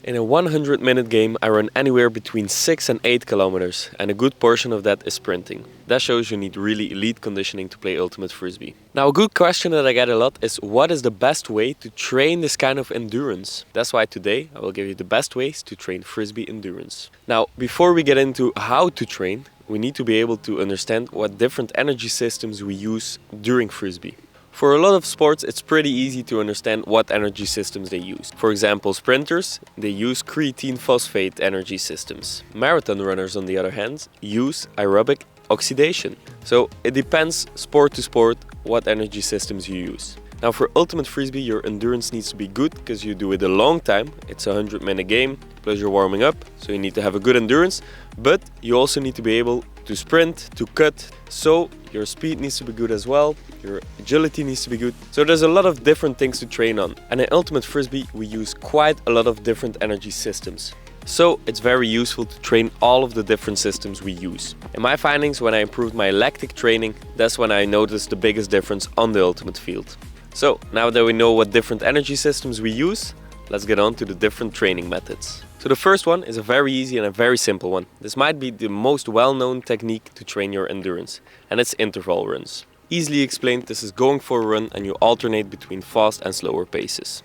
In a 100-minute game, I run anywhere between 6 and 8 kilometers, and a good portion of that is sprinting. That shows you need really elite conditioning to play Ultimate Frisbee. Now, a good question that I get a lot is, what is the best way to train this kind of endurance? That's why today I will give you the best ways to train Frisbee endurance. Now, before we get into how to train, we need to be able to understand what different energy systems we use during Frisbee. For a lot of sports, it's pretty easy to understand what energy systems they use. For example, sprinters, they use creatine phosphate energy systems. Marathon runners, on the other hand, use aerobic oxidation. So it depends sport to sport what energy systems you use. Now for Ultimate Frisbee, your endurance needs to be good because you do it a long time. It's a 100-minute game, plus you're warming up, so you need to have a good endurance. But you also need to be able to sprint, to cut, so your speed needs to be good as well, your agility needs to be good. So there's a lot of different things to train on. And in Ultimate Frisbee, we use quite a lot of different energy systems. So it's very useful to train all of the different systems we use. In my findings, when I improved my lactic training, that's when I noticed the biggest difference on the Ultimate field. So now that we know what different energy systems we use, let's get on to the different training methods. So the first one is a very easy and a very simple one. This might be the most well-known technique to train your endurance, and it's interval runs. Easily explained, this is going for a run and you alternate between fast and slower paces.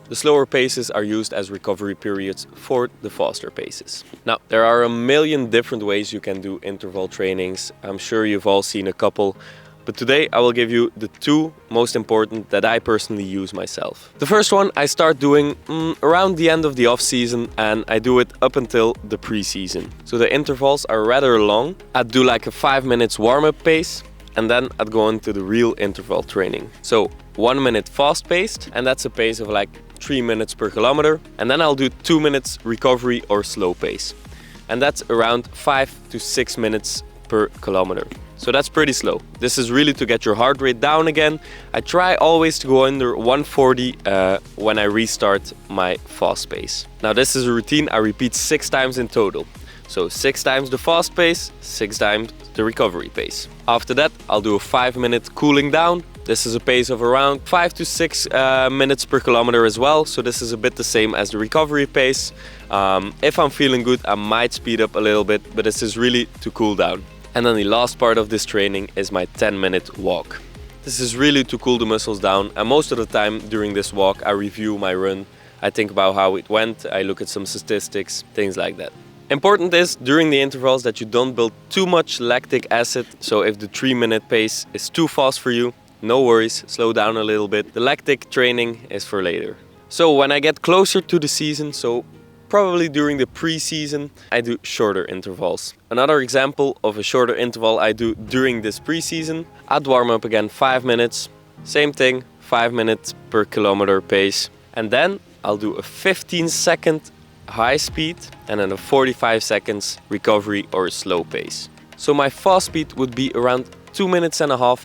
The slower paces are used as recovery periods for the faster paces. Now, there are a million different ways you can do interval trainings. I'm sure you've all seen a couple. But today I will give you the two most important that I personally use myself. The first one I start doing around the end of the off season, and I do it up until the pre-season. So the intervals are rather long. I'd do like a 5 minutes warm-up pace, and then I'd go into the real interval training. So 1 minute fast paced, and that's a pace of like 3 minutes per kilometer. And then I'll do 2 minutes recovery or slow pace. And that's around 5 to 6 minutes per kilometer. So that's pretty slow. This is really to get your heart rate down again. I try always to go under 140 when I restart my fast pace. Now this is a routine I repeat 6 times in total. So 6 times the fast pace, 6 times the recovery pace. After that, I'll do a 5-minute cooling down. This is a pace of around 5 to 6 minutes per kilometer as well. So this is a bit the same as the recovery pace. If I'm feeling good, I might speed up a little bit, but this is really to cool down. And then the last part of this training is my 10-minute walk. This is really to cool the muscles down, and most of the time during this walk I review my run. I think about how it went, I look at some statistics, things like that. Important is during the intervals that you don't build too much lactic acid, so if the 3-minute pace is too fast for you, no worries, slow down a little bit. The lactic training is for later. So when I get closer to the season, so probably during the pre-season, I do shorter intervals. Another example of a shorter interval I do during this pre-season, I'd warm up again 5 minutes. Same thing, 5 minutes per kilometer pace. And then I'll do a 15-second high speed and then a 45 seconds recovery or slow pace. So my fast speed would be around 2.5 minutes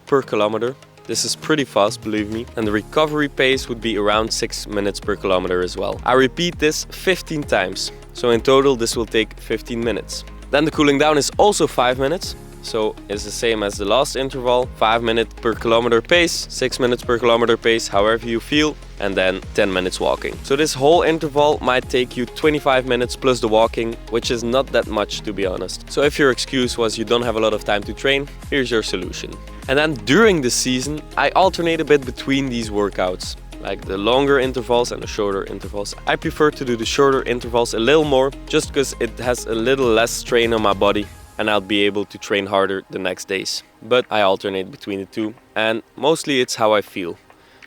per kilometer. This is pretty fast, believe me. And the recovery pace would be around 6 minutes per kilometer as well. I repeat this 15 times. So in total, this will take 15 minutes. Then the cooling down is also 5 minutes. So it's the same as the last interval. 5 minutes per kilometer pace, 6 minutes per kilometer pace, however you feel. And then 10 minutes walking. So this whole interval might take you 25 minutes plus the walking, which is not that much, to be honest. So if your excuse was you don't have a lot of time to train, here's your solution. And then during the season, I alternate a bit between these workouts, like the longer intervals and the shorter intervals. I prefer to do the shorter intervals a little more, just because it has a little less strain on my body and I'll be able to train harder the next days. But I alternate between the two, and mostly it's how I feel.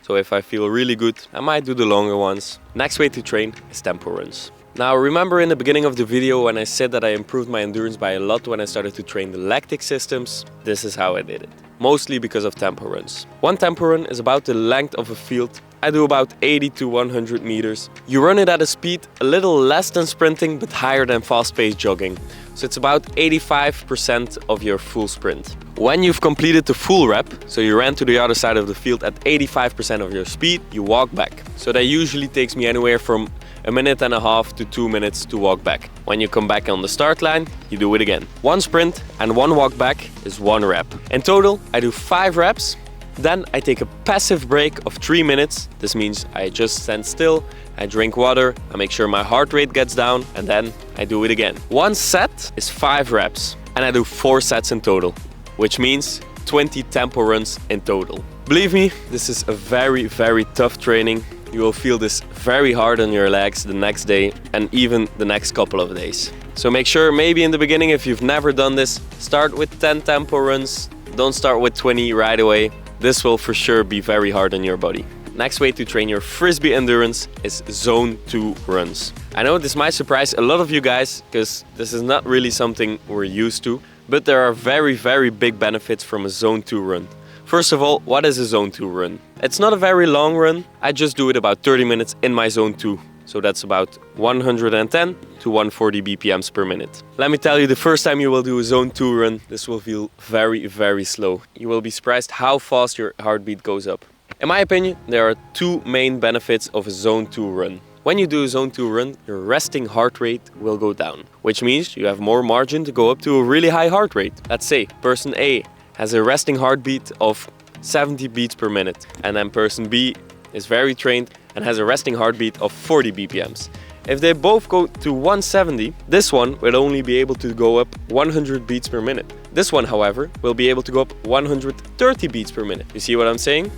So if I feel really good, I might do the longer ones. Next way to train is tempo runs. Now remember in the beginning of the video when I said that I improved my endurance by a lot when I started to train the lactic systems? This is how I did it. Mostly because of tempo runs. One tempo run is about the length of a field. I do about 80 to 100 meters. You run it at a speed a little less than sprinting but higher than fast-paced jogging. So it's about 85% of your full sprint. When you've completed the full rep, so you ran to the other side of the field at 85% of your speed, you walk back. So that usually takes me anywhere from 1.5 minutes to 2 minutes to walk back. When you come back on the start line, you do it again. 1 sprint and 1 walk back is 1 rep. In total, I do 5 reps Then I take a passive break of 3 minutes. This means I just stand still, I drink water, I make sure my heart rate gets down, and then I do it again. One set is 5 reps, and I do 4 sets in total, which means 20 tempo runs in total. Believe me, this is a very, very tough training. You will feel this very hard on your legs the next day and even the next couple of days. So make sure, maybe in the beginning, if you've never done this, start with 10 tempo runs. Don't start with 20 right away. This will for sure be very hard on your body. Next way to train your frisbee endurance is zone 2 runs. I know this might surprise a lot of you guys because this is not really something we're used to, but there are very, very big benefits from a zone 2 run. First of all, what is a zone 2 run? It's not a very long run. I just do it about 30 minutes in my zone 2. So that's about 110 to 140 BPMs per minute. Let me tell you, the first time you will do a zone 2 run, this will feel very, very slow. You will be surprised how fast your heartbeat goes up. In my opinion, there are 2 main benefits of a zone 2 run. When you do a zone 2 run, your resting heart rate will go down, which means you have more margin to go up to a really high heart rate. Let's say person A has a resting heartbeat of 70 beats per minute, and then person B is very trained and has a resting heartbeat of 40 BPMs. If they both go to 170, this one will only be able to go up 100 beats per minute. This one, however, will be able to go up 130 beats per minute. You see what I'm saying?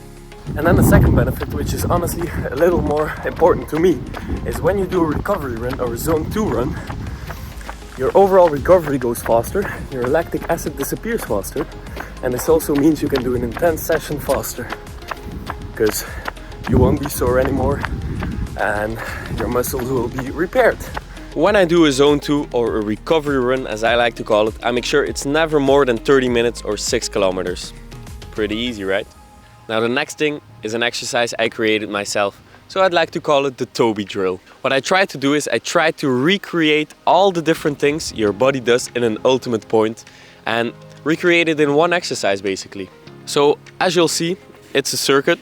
And then the second benefit, which is honestly a little more important to me, is when you do a recovery run or a zone 2 run, your overall recovery goes faster, your lactic acid disappears faster, and this also means you can do an intense session faster because you won't be sore anymore and your muscles will be repaired. When I do a zone 2 or a recovery run, as I like to call it, I make sure it's never more than 30 minutes or 6 kilometers. Pretty easy, right? Now the next thing is an exercise I created myself, so I'd like to call it the Toby Drill. What I try to do is I try to recreate all the different things your body does in an ultimate point and recreate it in one exercise basically. So as you'll see, it's a circuit.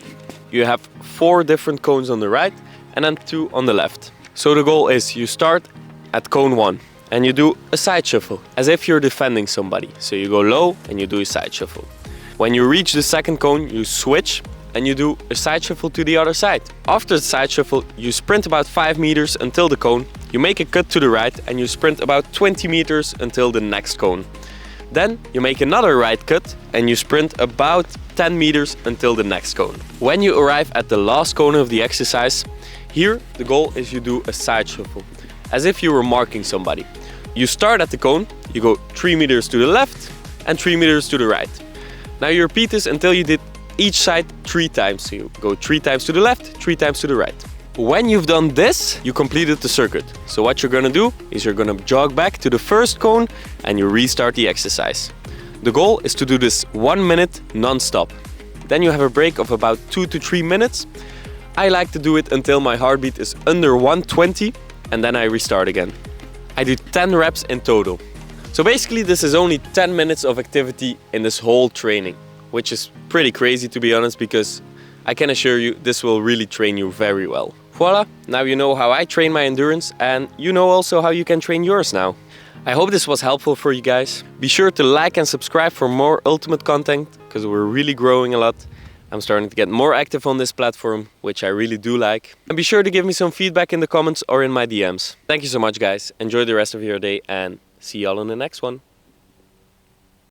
You have 4 different cones on the right and then 2 on the left. So the goal is you start at cone 1 and you do a side shuffle as if you're defending somebody. So you go low and you do a side shuffle. When you reach the second cone, you switch and you do a side shuffle to the other side. After the side shuffle, you sprint about 5 meters until the cone. You make a cut to the right and you sprint about 20 meters until the next cone. Then you make another right cut and you sprint about 10 meters until the next cone. When you arrive at the last cone of the exercise, here the goal is you do a side shuffle, as if you were marking somebody. You start at the cone, you go 3 meters to the left and 3 meters to the right. Now you repeat this until you did each side 3 times. So you go 3 times to the left, 3 times to the right. When you've done this, you completed the circuit. So what you're gonna do is you're gonna jog back to the first cone and you restart the exercise. The goal is to do this 1 minute non-stop. Then you have a break of about 2 to 3 minutes. I like to do it until my heartbeat is under 120 and then I restart again. I do 10 reps in total. So basically this is only 10 minutes of activity in this whole training, which is pretty crazy to be honest, because I can assure you this will really train you very well. Voila, now you know how I train my endurance and you know also how you can train yours now. I hope this was helpful for you guys. Be sure to like and subscribe for more ultimate content because we're really growing a lot. I'm starting to get more active on this platform, which I really do like. And be sure to give me some feedback in the comments or in my DMs. Thank you so much guys. Enjoy the rest of your day and see y'all in the next one.